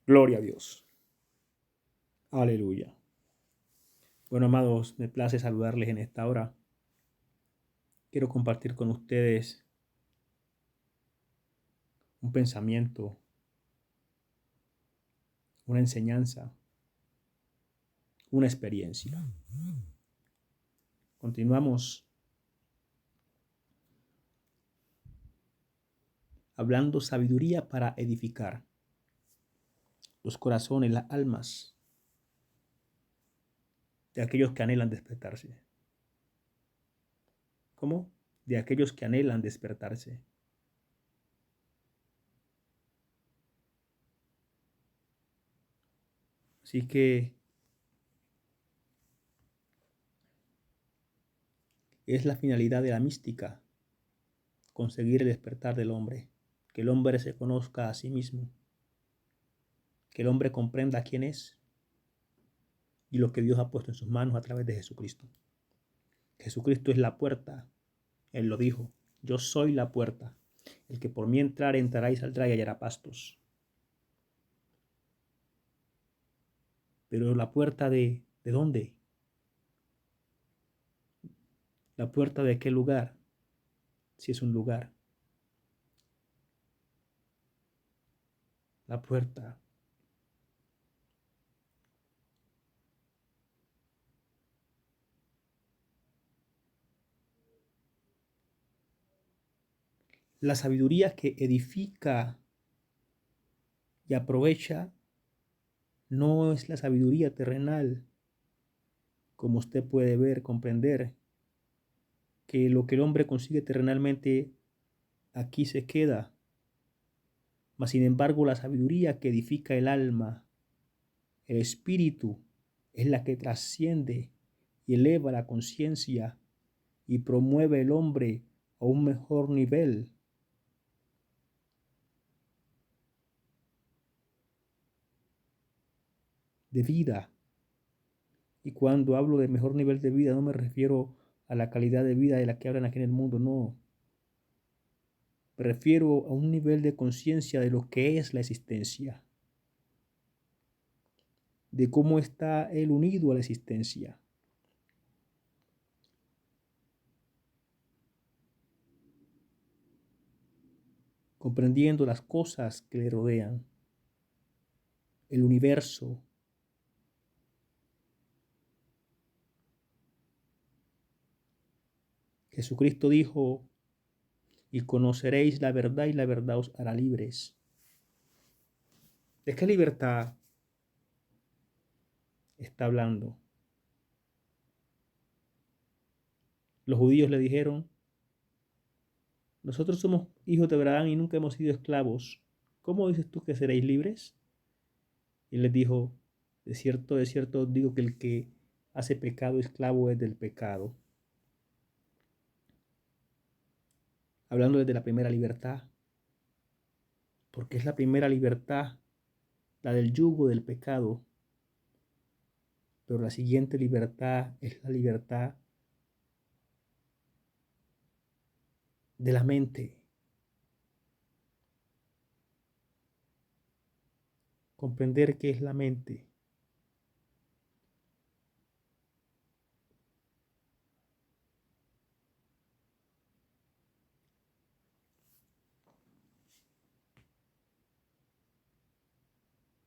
Gloria a Dios. Aleluya. Bueno, amados, me place saludarles en esta hora. Quiero compartir con ustedes un pensamiento, una enseñanza, una experiencia. Continuamos hablando sabiduría para edificar los corazones, las almas de aquellos que anhelan despertarse. ¿Cómo? De aquellos que anhelan despertarse. Así que es la finalidad de la mística, conseguir el despertar del hombre, que el hombre se conozca a sí mismo, que el hombre comprenda quién es y lo que Dios ha puesto en sus manos a través de Jesucristo. Jesucristo es la puerta. Él lo dijo: yo soy la puerta. El que por mí entrare, entrará y saldrá y hallará pastos. Pero la puerta ¿de dónde? ¿La puerta de qué lugar? Si es un lugar. La puerta. La sabiduría que edifica y aprovecha no es la sabiduría terrenal, como usted puede ver, comprender, que lo que el hombre consigue terrenalmente aquí se queda. Mas sin embargo, la sabiduría que edifica el alma, el espíritu, es la que trasciende y eleva la conciencia y promueve el hombre a un mejor nivel. De vida. Y cuando hablo de mejor nivel de vida, no me refiero a la calidad de vida de la que hablan aquí en el mundo, no. Me refiero a un nivel de conciencia de lo que es la existencia, de cómo está él unido a la existencia. Comprendiendo las cosas que le rodean, el universo. Jesucristo dijo: y conoceréis la verdad y la verdad os hará libres. ¿De qué libertad está hablando? Los judíos le dijeron: nosotros somos hijos de Abraham y nunca hemos sido esclavos. ¿Cómo dices tú que seréis libres? Y les dijo: de cierto os digo que el que hace pecado esclavo es del pecado. Hablando desde la primera libertad, porque es la primera libertad, la del yugo del pecado. Pero la siguiente libertad es la libertad de la mente. Comprender qué es la mente.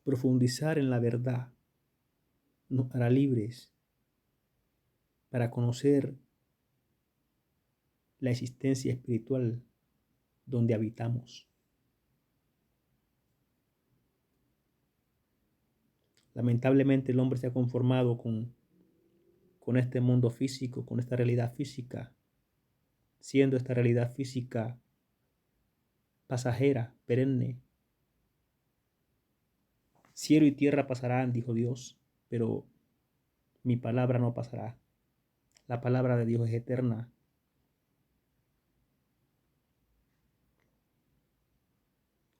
Profundizar en la verdad nos hará libres para conocer la existencia espiritual donde habitamos. Lamentablemente el hombre se ha conformado con este mundo físico, con esta realidad física, siendo esta realidad física pasajera, perenne. Cielo y tierra pasarán, dijo Dios, pero mi palabra no pasará. La palabra de Dios es eterna.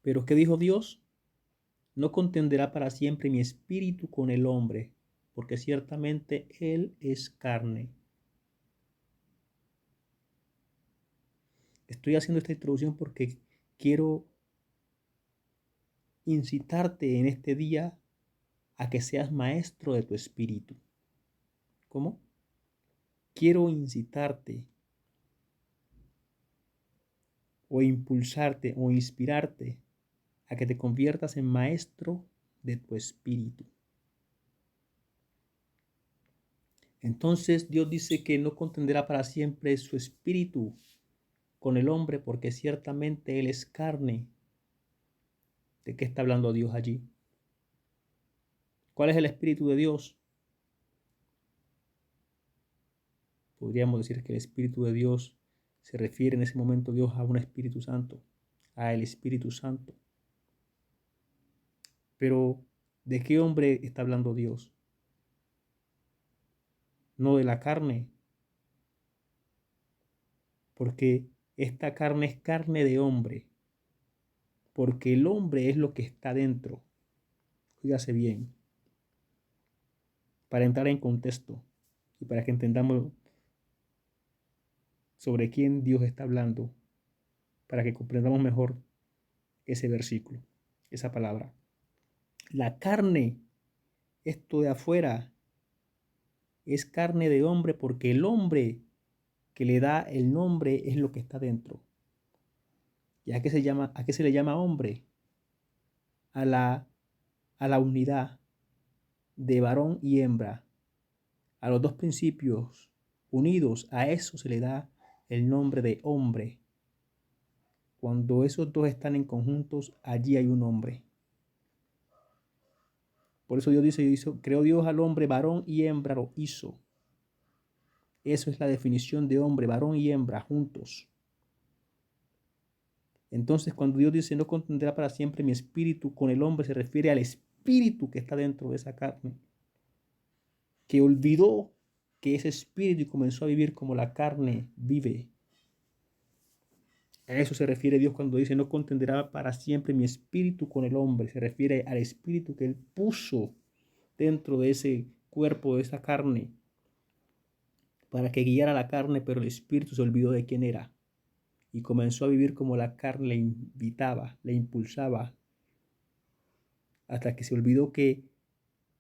Pero ¿qué dijo Dios? No contenderá para siempre mi espíritu con el hombre, porque ciertamente él es carne. Estoy haciendo esta introducción porque quiero incitarte en este día a que seas maestro de tu espíritu. ¿Cómo? Quiero incitarte o impulsarte o inspirarte a que te conviertas en maestro de tu espíritu. Entonces Dios dice que no contenderá para siempre su espíritu con el hombre, porque ciertamente él es carne. ¿De qué está hablando Dios allí? ¿Cuál es el espíritu de Dios? Podríamos decir que el espíritu de Dios se refiere en ese momento Dios a un Espíritu Santo, a el Espíritu Santo. Pero, ¿de qué hombre está hablando Dios? No de la carne, porque esta carne es carne de hombre, porque el hombre es lo que está dentro. Fíjase bien, para entrar en contexto y para que entendamos sobre quién Dios está hablando, para que comprendamos mejor ese versículo, esa palabra. La carne, esto de afuera, es carne de hombre porque el hombre que le da el nombre es lo que está dentro. ¿Y a qué se le llama hombre? A la unidad de varón y hembra, a los dos principios unidos, a eso se le da el nombre de hombre. Cuando esos dos están en conjuntos, allí hay un hombre. Por eso Dios dice, creó Dios al hombre, varón y hembra lo hizo. Eso es la definición de hombre, varón y hembra juntos. Entonces, cuando Dios dice, no contendrá para siempre mi espíritu con el hombre, se refiere al espíritu que está dentro de esa carne, que olvidó que ese espíritu y comenzó a vivir como la carne vive. A eso se refiere Dios cuando dice, no contenderá para siempre mi espíritu con el hombre. Se refiere al espíritu que Él puso dentro de ese cuerpo, de esa carne, para que guiara la carne, pero el espíritu se olvidó de quién era y comenzó a vivir como la carne le invitaba, le impulsaba, hasta que se olvidó que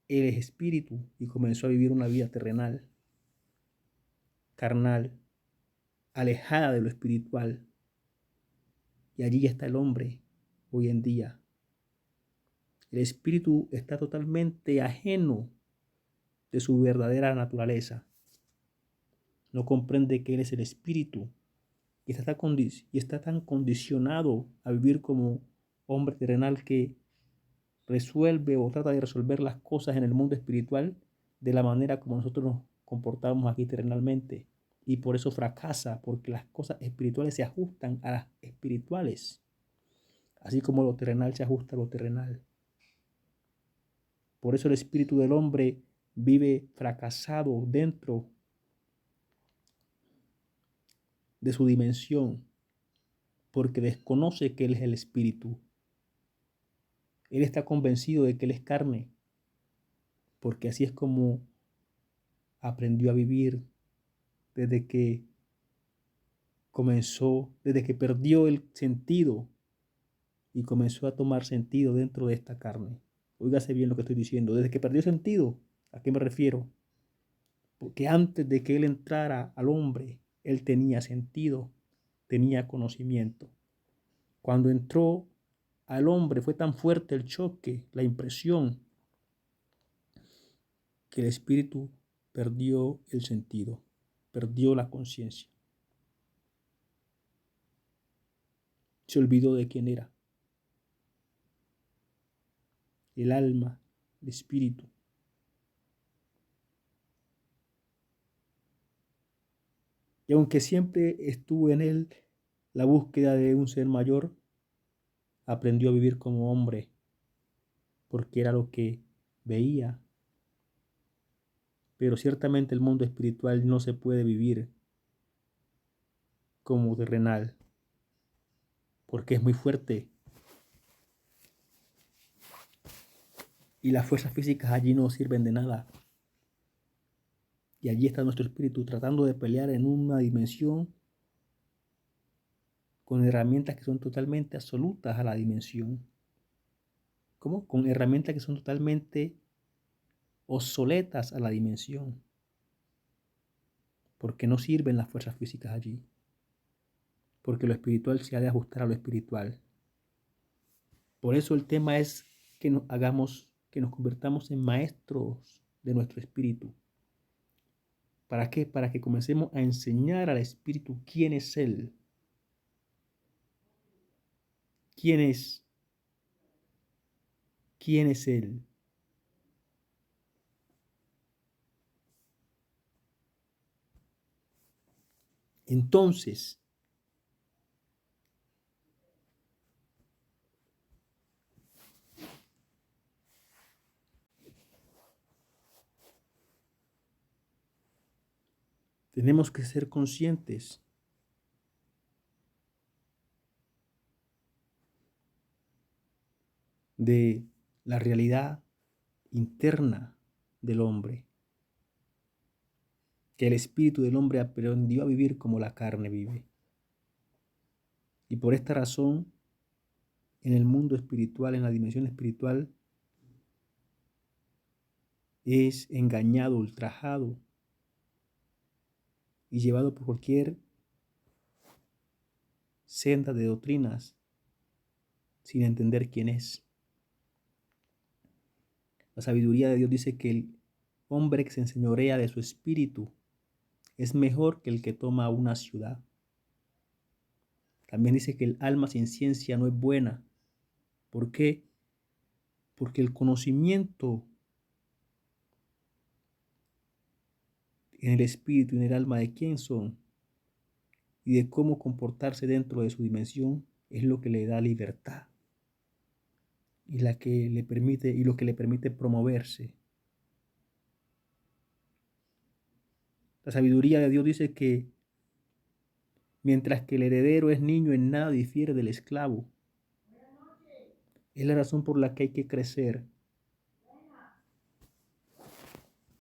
Él es espíritu y comenzó a vivir una vida terrenal, carnal, alejada de lo espiritual. Y allí está el hombre hoy en día. El espíritu está totalmente ajeno de su verdadera naturaleza. No comprende que Él es el espíritu y está tan condicionado a vivir como hombre terrenal que resuelve o trata de resolver las cosas en el mundo espiritual de la manera como nosotros nos comportamos aquí terrenalmente. Y por eso fracasa, porque las cosas espirituales se ajustan a las espirituales, así como lo terrenal se ajusta a lo terrenal. Por eso el espíritu del hombre vive fracasado dentro de su dimensión, porque desconoce que Él es el espíritu. Él está convencido de que Él es carne, porque así es como aprendió a vivir desde que desde que perdió el sentido y comenzó a tomar sentido dentro de esta carne. Óigase bien lo que estoy diciendo. Desde que perdió sentido, ¿a qué me refiero? Porque antes de que Él entrara al hombre, Él tenía sentido, tenía conocimiento. Cuando entró al hombre fue tan fuerte el choque, la impresión, que el espíritu perdió el sentido, perdió la conciencia. Se olvidó de quién era. El alma, el espíritu. Y aunque siempre estuvo en él la búsqueda de un ser mayor, aprendió a vivir como hombre, porque era lo que veía. Pero ciertamente el mundo espiritual no se puede vivir como terrenal, porque es muy fuerte. Y las fuerzas físicas allí no sirven de nada. Y allí está nuestro espíritu tratando de pelear en una dimensión con herramientas que son totalmente absolutas a la dimensión. ¿cómo? Con herramientas que son totalmente obsoletas a la dimensión, porque no sirven las fuerzas físicas allí, porque lo espiritual se ha de ajustar a lo espiritual. Por eso el tema es que nos convertamos en maestros de nuestro espíritu. ¿Para qué? Para que comencemos a enseñar al espíritu quién es él, quién es él. Entonces, tenemos que ser conscientes de la realidad interna del hombre, que el espíritu del hombre aprendió a vivir como la carne vive. Y por esta razón, en el mundo espiritual, en la dimensión espiritual, es engañado, ultrajado y llevado por cualquier senda de doctrinas sin entender quién es. La sabiduría de Dios dice que el hombre que se enseñorea de su espíritu es mejor que el que toma una ciudad. También dice que el alma sin ciencia no es buena. ¿Por qué? Porque el conocimiento en el espíritu y en el alma de quién son y de cómo comportarse dentro de su dimensión es lo que le da libertad y lo que le permite promoverse. La sabiduría de Dios dice que mientras que el heredero es niño, en nada difiere del esclavo. Es la razón por la que hay que crecer